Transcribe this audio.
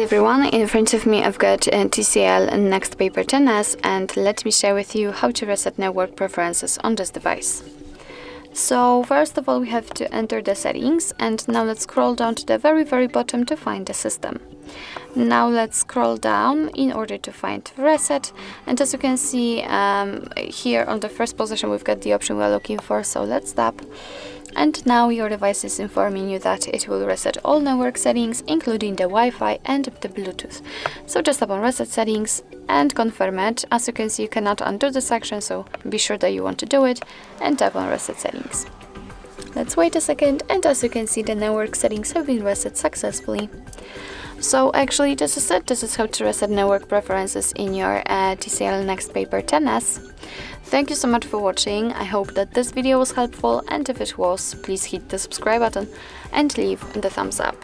everyone, in front of me I've got TCL NxtPaper 10s, and let me share with you how to reset network preferences on this device. So first of all we have to enter the settings, and now let's scroll down to the very bottom to find the system. Now let's scroll down in order to find reset, and as you can see here on the first position we've got the option we're looking for, so let's tap. And now your device is informing you that it will reset all network settings, including the Wi-Fi and the Bluetooth. So just tap on reset settings and confirm it. As you can see, you cannot undo this action, so be sure that you want to do it and tap on reset settings. Let's wait a second, and as you can see, the network settings have been reset successfully. So actually this is it. This is how to reset network preferences in your TCL NxtPaper 10s. Thank you so much for watching. I hope that this video was helpful, and if it was, please hit the subscribe button and leave the thumbs up.